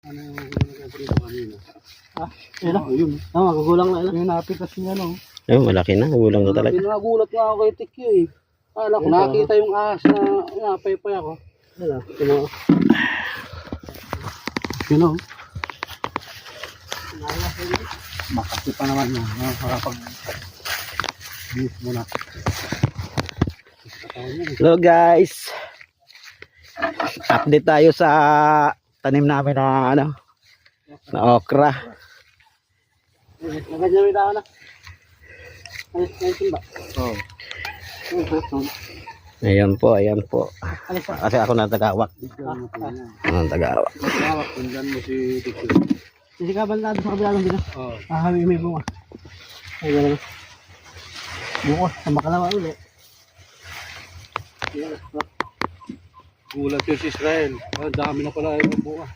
Ano yung nagkaprito kanina? Ah, yun na. Yun. Magugulang na yun. Yung napitas niya, no? Ayun, malaki na. Gulang na talaga. Pinagulat nga ako kay Tikyo eh. Kala ko, nakita yung ahas na napaypay ako. Ano? Ano? Yun o. Makasi pa naman yun. Makapag-beef muna. Hello guys. Update tayo sa tanim namin na ano, na okra. Naganyan rin ako na. Ayun ba? Oo. Ayan po, ayan po. Alis pa. Kasi ako na tagawak. Ang tagawak. Magkawak, nandyan mo si Tikyo. Sisikaban natin sa kabila ng bila. Oo. May bunga. Ay, gano'n. Bunga, sa makalawa ulit. Gulat yun si Israel. Ang dami na pala yung buka.